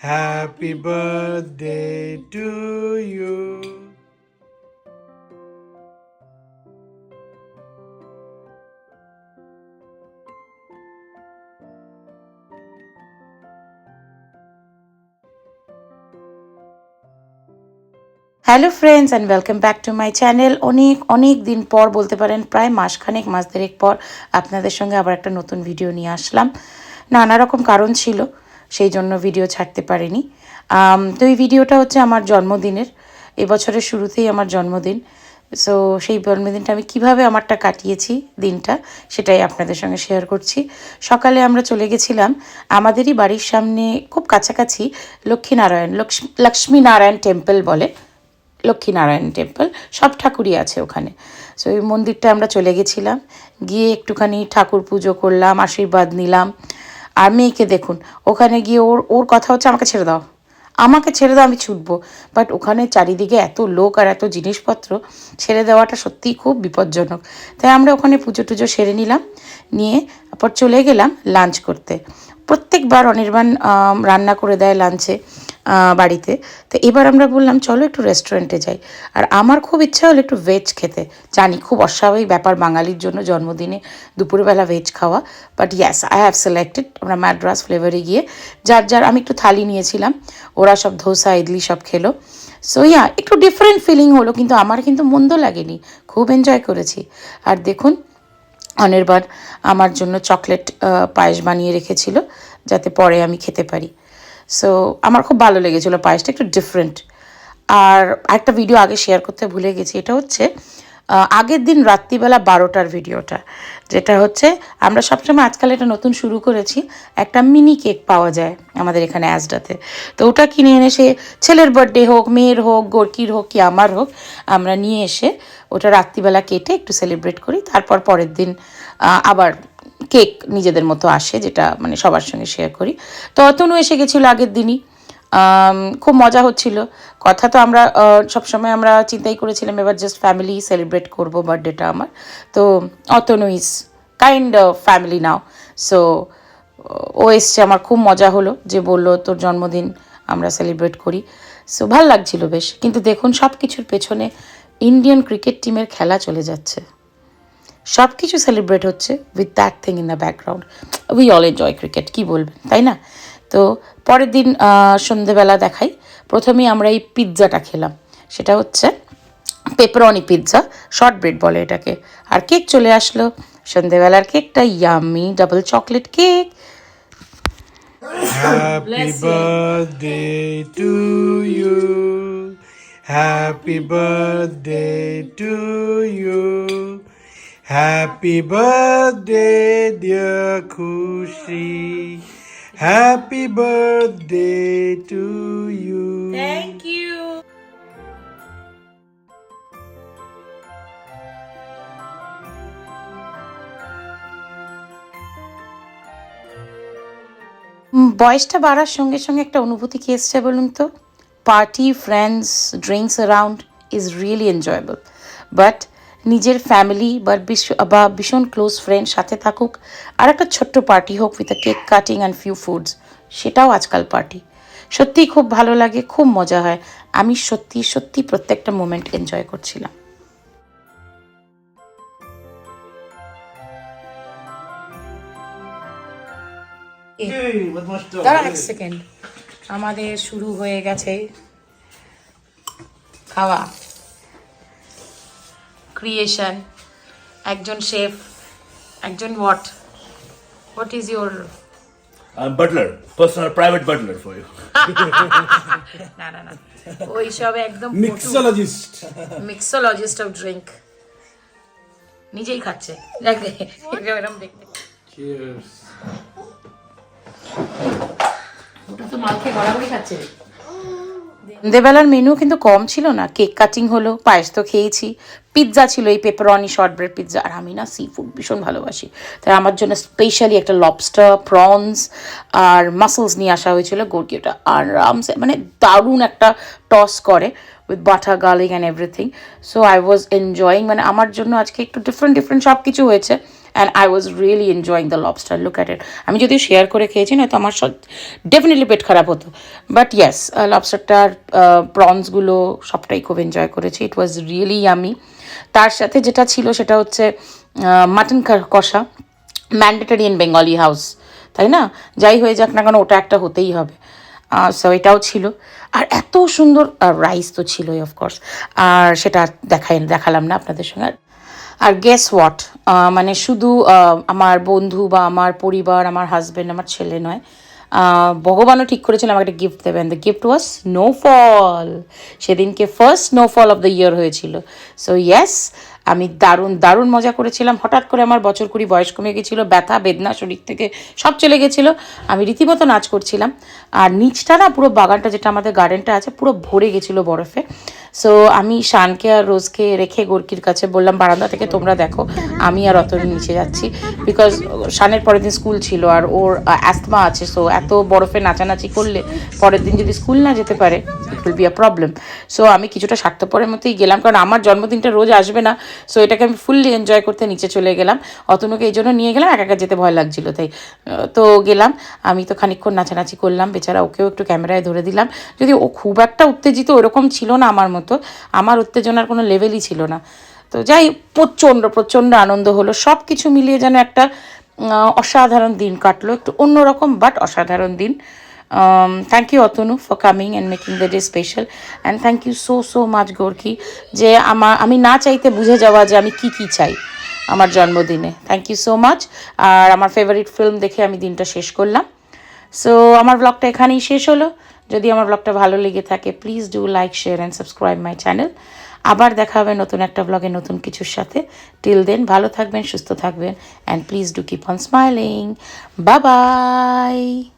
Happy birthday to you. Hello friends and welcome back to my channel. অনেক দিন পর বলতে পারেন, প্রায় মাস দেড়েক পর আপনাদের সঙ্গে আবার একটা নতুন ভিডিও নিয়ে আসলাম। নানা রকম কারণ ছিল, সেই জন্য ভিডিও ছাড়তে পারিনি। তো এই ভিডিওটা হচ্ছে আমার জন্মদিনের, এবছরের শুরুতেই আমার জন্মদিন। সো সেই জন্মদিনটা আমি কিভাবে আমারটা কাটিয়েছি দিনটা, সেটাই আপনাদের সঙ্গে শেয়ার করছি। সকালে আমরা চলে গেছিলাম আমাদেরই বাড়ির সামনে, খুব কাছাকাছি লক্ষ্মীনারায়ণ টেম্পল বলে, লক্ষ্মীনারায়ণ টেম্পল, সব ঠাকুরই আছে ওখানে। সো ওই মন্দিরটা আমরা চলে গেছিলাম, গিয়ে একটুখানি ঠাকুর পুজো করলাম, আশীর্বাদ নিলাম। আর মেয়েকে দেখুন, ওখানে গিয়ে ওর কথা হচ্ছে আমাকে ছেড়ে দাও, আমি ছুটবো। বাট ওখানে চারিদিকে এত লোক আর এত জিনিসপত্র, ছেড়ে দেওয়াটা সত্যিই খুব বিপজ্জনক। তাই আমরা ওখানে পুজো টুজো সেরে নিলাম, নিয়ে তারপর চলে গেলাম লাঞ্চ করতে। প্রত্যেকবার অনির্বাণ রান্না করে দেয় লাঞ্চে বাড়িতে। তো এবার আমরা বললাম চলো একটু রেস্টুরেন্টে যাই। আর আমার খুব ইচ্ছা হলো একটু ভেজ খেতে। জানি খুব অস্বাভাবিক ব্যাপার বাঙালির জন্য জন্মদিনে দুপুরবেলা ভেজ খাওয়া, but yes, I have selected. আমরা ম্যাড্রাস ফ্লেভারে গিয়ে যার আমি একটু থালি নিয়েছিলাম, ওরা সব ধোসা ইডলি সব খেলো। সো ইয়া, একটু ডিফারেন্ট ফিলিং হলো, কিন্তু আমার কিন্তু মন্দ লাগেনি, খুব এনজয় করেছি। আর দেখুন, অনির্বাণ আমার জন্য চকলেট পায়েস বানিয়ে রেখেছিল, যাতে পরে আমি খেতে পারি। সো আমার খুব ভালো লেগেছিলো, পায়েসটা একটু ডিফারেন্ট। আর একটা ভিডিও আগে শেয়ার করতে ভুলে গেছি, এটা হচ্ছে আগের দিন রাত্রিবেলা 12টার ভিডিওটা, যেটা হচ্ছে আমরা সবসময় আজকাল এটা নতুন শুরু করেছি, একটা মিনি কেক পাওয়া যায় আমাদের এখানে অ্যাজডাতে। তো ওটা কিনে এনে সে ছেলের বার্থডে হোক, মেয়ের হোক, গোর্কির হোক কি আমার হোক, আমরা নিয়ে এসে ওটা রাত্রিবেলা কেটে একটু সেলিব্রেট করি। তারপর পরের দিন আবার কেক নিজেদের মতো আসে, যেটা মানে সবার সঙ্গে শেয়ার করি। তো অতনু এসে গেছিলো আগের দিনই, খুব মজা হচ্ছিল। কথা তো আমরা সবসময় আমরা চিন্তাই করেছিলাম এবার জাস্ট ফ্যামিলি সেলিব্রেট করবো বার্থডেটা আমার। তো Atanu is kind of family now. So ও এসছে, আমার খুব মজা হলো, যে বললো তোর জন্মদিন আমরা সেলিব্রেট করি। সো ভাল লাগছিল বেশ। কিন্তু দেখুন, সব কিছুর পেছনে ইন্ডিয়ান ক্রিকেট টিমের খেলা চলে যাচ্ছে, সব কিছু সেলিব্রেট হচ্ছে with that thing in the background. We all enjoy cricket, কী বলবেন, তাই না? তো পরের দিন সন্ধেবেলা দেখাই, প্রথমেই আমরা এই পিৎজাটা খেলাম, সেটা হচ্ছে পেপারনি পিৎজা, শর্ট ব্রেড বলে এটাকে। আর কেক চলে আসলো, সন্ধেবেলার কেকটা yummy double chocolate cake. Happy birthday to you. Happy birthday to you. Happy birthday, dear Khushi. Happy birthday to you. Thank you. বয়সটা বাড়ার সঙ্গে সঙ্গে একটা অনুভূতি কি এসছে বলুন তো? Party, friends, drinks around is really enjoyable, but নিজের ফ্যামিলি বা ভীষণ ক্লোজ ফ্রেন্ড সাথে থাকুক, আর একটা ছোট্ট পার্টি হোক with a cake cutting and few foods, সেটাও আজকাল পার্টি। সত্যিই খুব ভালো লাগে, খুব মজা হয়। আমি সত্যি প্রত্যেকটা মোমেন্ট এনজয় করছিলাম। দাঁড়া এক সেকেন্ড, আমাদের শুরু হয়ে গেছে খাওয়া, ক্রিয়েশন। একজন শেফ, একজন what is your? Butler, personal private butler for you. না, ওই সব একদম মিক্সোলজিস্ট অফ ড্রিঙ্ক, নিজেই খাচ্ছে, এরকম দেখতে। ওটা তো মাল খেয়ে গড়াগড়ি খাচ্ছে। সন্ধেবেলার মেনু কিন্তু কম ছিল না, কেক কাটিং হলো, পায়েস তো খেয়েছি, পিৎজা ছিল, এই পেপারনি শর্ট ব্রেড পিৎজা। আর আমি না সি ফুড ভীষণ ভালোবাসি, তাই আমার জন্য স্পেশালি একটা লবস্টার, প্রনস আর মাসলস নিয়ে আসা হয়েছিল। গোর্কিটা আরামসে মানে দারুণ একটা টস করে with butter, garlic and everything. So I was enjoying, মানে আমার জন্য আজকে একটু ডিফারেন্ট সব কিছু হয়েছে। And I was really enjoying the lobster, look at it. আমি যদিও শেয়ার করে খেয়েছি না তো আমার ডেফিনেটলি পেট খারাপ হতো, বাট ইয়েস লবস্টারটার প্রনসগুলো সবটাই খুব এনজয় করেছি। ইট ওয়াজ রিয়েলি ইয়ামি। তার সাথে যেটা ছিল সেটা হচ্ছে মাটন কষা, ম্যান্ডেটরি ইন বেঙ্গলি হাউস, তাই না? যাই হয়ে যাক না কেন ওটা একটা হতেই হবে। সো এটাও ছিল। আর এত সুন্দর রাইস তো ছিলই অফকোর্স, আর সেটা দেখালাম না আপনাদের সঙ্গে। আর গেস হোয়াট, মানে শুধু আমার বন্ধু বা আমার পরিবার, আমার হাজব্যান্ড, আমার ছেলে নয়, ভগবানও ঠিক করেছিলাম আমাকে একটা গিফট দেবেন। The gift was snowfall. সেদিনকে first snowfall of the year হয়েছিল। সো ইয়েস, আমি দারুণ দারুণ মজা করেছিলাম। হঠাৎ করে আমার বছর 20 বয়স কমে গেছিলো, ব্যথা বেদনা শরীর থেকে সব চলে গেছিলো। আমি রীতিমতো নাচ করছিলাম। আর নিচটা না পুরো বাগানটা, যেটা আমাদের গার্ডেনটা আছে, পুরো ভরে গেছিলো বরফে। সো আমি শানকে আর রোজকে রেখে গোর্কির কাছে বললাম বারান্দা থেকে তোমরা দেখো, আমি আর অত নিচে যাচ্ছি। বিকজ শানের পরের দিন স্কুল ছিল আর ওর অ্যাস্থমা আছে। সো এত বরফে নাচানাচি করলে পরের দিন যদি স্কুল না যেতে পারে, it will be a problem. So আমি কিছুটা স্বার্থপরের মতোই গেলাম, কারণ আমার জন্মদিনটা রোজ আসবে না। সো এটাকে আমি ফুললি এনজয় করতে নিচে চলে গেলাম। অতনুকে এই জন্য নিয়ে গেলাম, একা একা যেতে ভয় লাগছিলো তাই। তো গেলাম, আমি তো খানিকক্ষণ নাচানাচি করলাম, বেচারা ওকেও একটু ক্যামেরায় ধরে দিলাম। যদি ও খুব একটা উত্তেজিত ওরকম ছিল না আমার মতো, আমার উত্তেজনার কোনো লেভেলই ছিল না। তো যাই, প্রচণ্ড প্রচণ্ড আনন্দ হলো। সব কিছু মিলিয়ে যেন একটা অসাধারণ দিন কাটলো, একটু অন্যরকম বাট অসাধারণ দিন। Thank you Atanu for coming and making the day special, and thank you so much Gorky, যে আমি না চাইতে বুঝে যাওয়া যে আমি কী চাই আমার জন্মদিনে। Thank you so much. আর আমার ফেভারিট ফিল্ম দেখে আমি দিনটা শেষ করলাম। সো আমার ব্লগটা এখানেই শেষ হলো। যদি আমার ব্লগটা ভালো লেগে থাকে, please do like, share and subscribe my channel. আবার দেখা হবে নতুন একটা ব্লগে নতুন কিছুর সাথে। টিল দেন ভালো থাকবেন, সুস্থ থাকবেন, and please do keep on smiling. Bye bye.